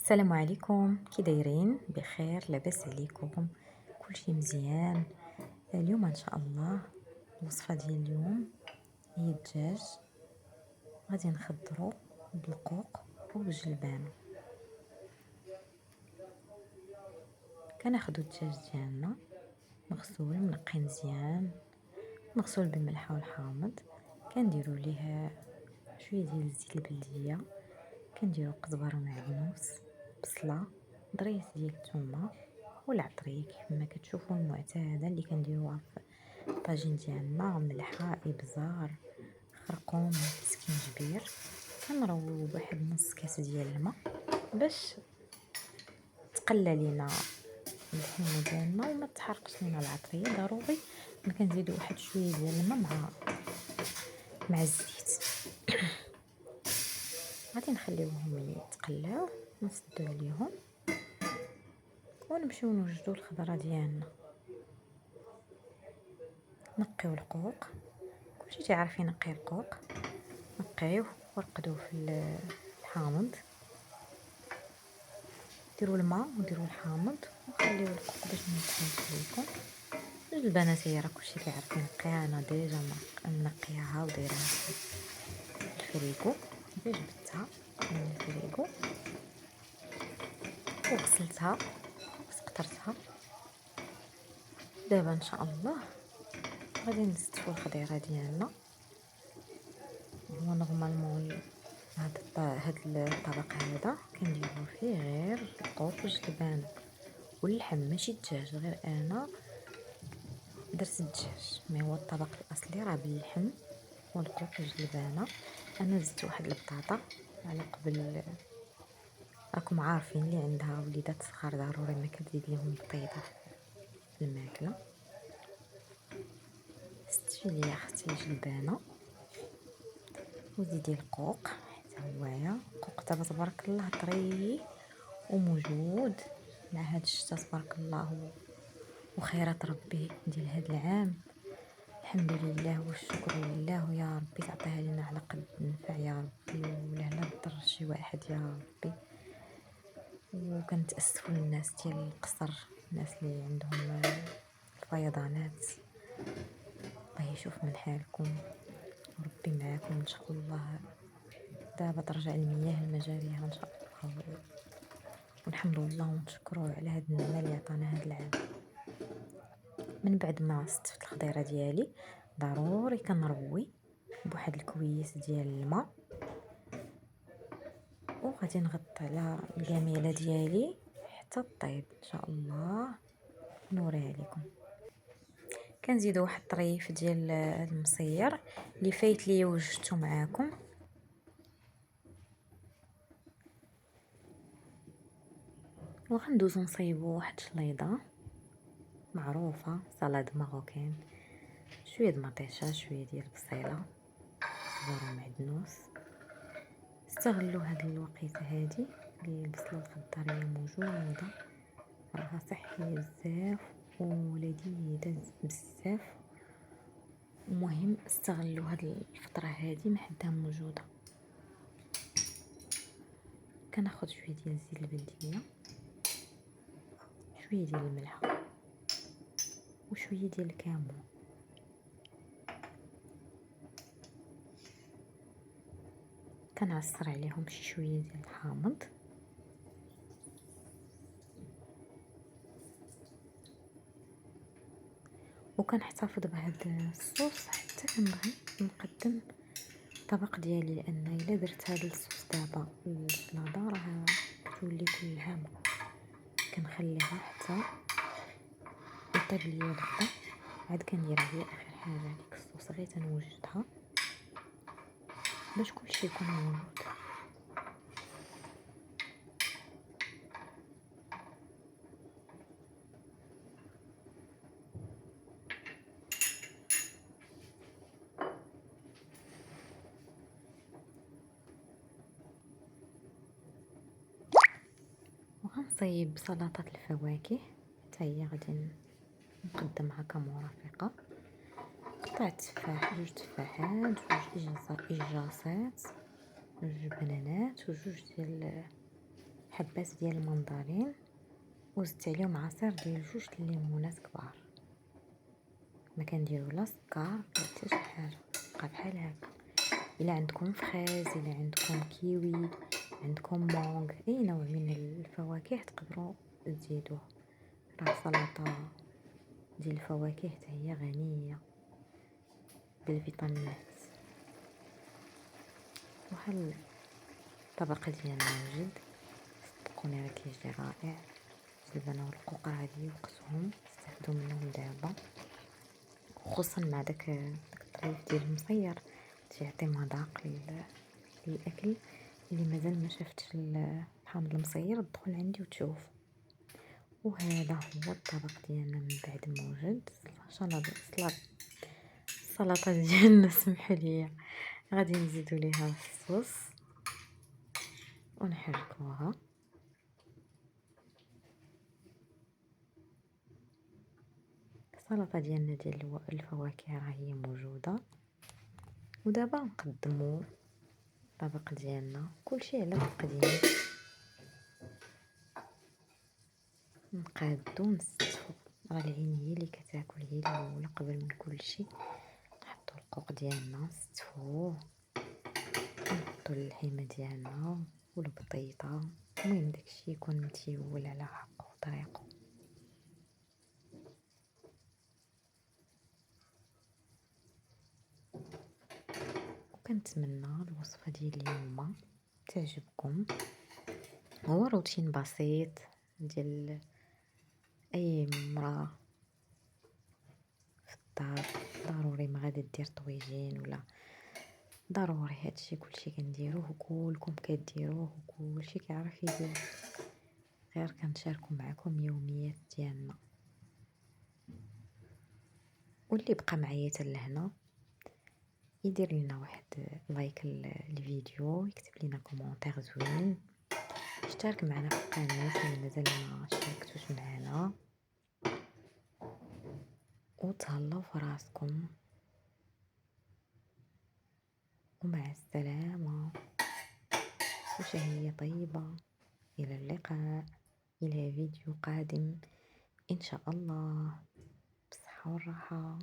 السلام عليكم، كي دايرين؟ بخير؟ لاباس عليكم؟ كلشي مزيان؟ اليوم ان شاء الله الوصفه ديال اليوم هي الدجاج. غادي نخضرو بالقوق وبالجلبانه. كناخدو الدجاج ديالنا مغسول منقي مزيان، مغسول بالملح والحامض. كنديرو ليه شويه ديال الزيت البلديه، كنديرو قزبر ومعدنوس، بصله، ضريس ديال الثومه والعطريه كيف ما كتشوفوا المعتاده اللي كنديروها في الطاجين ديالنا. ملحه، ابزار، خرقوم، سكينجبير. كنرويو بواحد نص كاس ديال الماء باش تقلى لينا الحموضه ديالنا وما تحرقش لينا العطريه. ضروري ما كنزيدو واحد شويه ديال الماء مع الزيت. غادي نخليوهم يتقلاو، نسدو عليهم ونمشيو نوجدو الخضره ديالنا. نقيو القوق، كلشي تعرف ينقي القوق. نقيوه ورقدوه في الحامض، ديروا الماء وديروا الحامض وخليو القوق باش ما يطيبش ليكم. البنات هي راه كلشي كيعرف ينقيها، انا ديجا منقياها ودايرها في الفريكو. ديجا جبدتها من الفريكو وغسلتها وسقطرتها. دابا ان شاء الله غادي نستفو الخضيره ديالنا. هو نورمالمون هاد الطبق هذا كنديرو فيه غير القوق والجلبان واللحم، ماشي الدجاج. غير انا درت الدجاج، مي هو الطبق الاصلي راه باللحم والقوق والجلبانه. انا زدت واحد البطاطا على قبل. راكم عارفين اللي عندها وليدات صغار ضروري ما كتزيد ليهم بطيطه في الماكله. زدتي لي اختي جلبانه وزيدي القوق حتى هويا. القوق دابا تبارك الله طري وموجود مع هاد الشتا تبارك الله وخيرات ربي ديال هاد العام. الحمد لله والشكر لله، ويا ربي تعطيها لنا على قد النفع يا ربي، ولا لا تضر شي واحد يا ربي. وكنتاسفوا للناس ديال القصر، الناس اللي عندهم الفيضانات، الله يشوف من حالكم وربي معاكم ان شاء الله. دابا ترجع المياه لمجاريها ان شاء الله، ونحمد الله ونشكروه على هاد النعمه اللي عطانا هاد العام. من بعد ما صفت الخضيره ديالي ضروري كنروي بواحد الكويس ديال الماء، وغادي نغطي على الجميله ديالي حتى طيب ان شاء الله. نوريها لكم. كنزيدو واحد الطريف ديال المصير اللي فايت لي وجدته معاكم. وغندوزو نصايبو واحد شليضه معروفه، سلطه ماروكان. شويه د مطيشه، شويه ديال البصيله، خضر ومعدنوس. استغلوا هاد الوقيته هادي البصله الخضاريه موجوده، راها صحيه بزاف ولذيذه بزاف. المهم استغلوا هاد الفتره هادي محدها موجوده. كناخذ شويه ديال الزيت البلديه، شويه ديال الملح وشويه ديال الكمون. كنعصر عليهم شي شويه ديال الحامض، وكنحتفظ بهذا الصوص حتى كنبغي نقدم الطبق ديالي، لان الا درت هذا الصوص دابا السلطه راه كتولي كلها ما. كنخليها حتى يطيب ليا غدا، عاد كندير عليها اخر حاجه ديك الصوص غير تنوجدها باش كلشي يكون موجود. وغنصايب سلطه الفواكه حتى هي غادي نقدمها كمرافقه. قطعت تفاح، جوج تفاحات، جوج إجاصات، جوج بنانات، وجوج ديال حبات ديال المندرين وزدت عليهم عصير ديال 2 الليمونات كبار، ما كنديرو لا سكر لا حتى شي حاجه، بقى بحال هكا. الا عندكم فخاز، الا عندكم كيوي، عندكم مونغ، اي نوع من الفواكه تقدروا تزيدوه. راه سلطه ديال الفواكه حتى هي غنيه بالفيتامينات. وهل الطبق ديالنا وجد، صدقوني راه كيجي رائع. الزبنه والقوقع غادي يوقتهم، استافدوا منهم دابا، خصوصا مع داك الطريف ديال المصير تيعطي مذاق للاكل. اللي مازال ما شافتش الحامض المصير دخل عندي وتشوف. وهذا هو الطبق ديالنا من بعد ما وجد. السلطه ديالنا سمحوا لي، غادي نزيدوا ليها الصوص ونحركوها. السلطه ديالنا ديال الفواكه راه هي موجوده. ودابا نقدموا الطبق ديالنا، كلشي على التقديم. نقادو نستفو، راه العين هي اللي كتاكل، هي الاولى قبل من كلشي. نحطو القوق ديالنا نستفوه، نحطو اللحيمه ديالنا والبطيطه، المهم داكشي يكون متيول على حقه وطريقه. وكنتمنى الوصفه ديال اليوم تعجبكم. هو روتين بسيط ديال اي مراه في الدار، ضروري ما غادي دير طويجين ولا ضروري. هادشي كلشي كنديروه وكلكم كديروه وكلشي كيعرف يدير، غير كنشاركو معكم يوميات ديالنا. واللي بقى معايا حتى لهنا يدير لنا واحد لايك الفيديو، يكتب لنا كومونتير زوين، اشترك معنا في القناه اللي مازال ما اشتركتوش معنا، وتهلاو في راسكم. ومع السلامه، وشهية طيبة. إلى اللقاء، إلى فيديو قادم إن شاء الله، بصحة والراحة.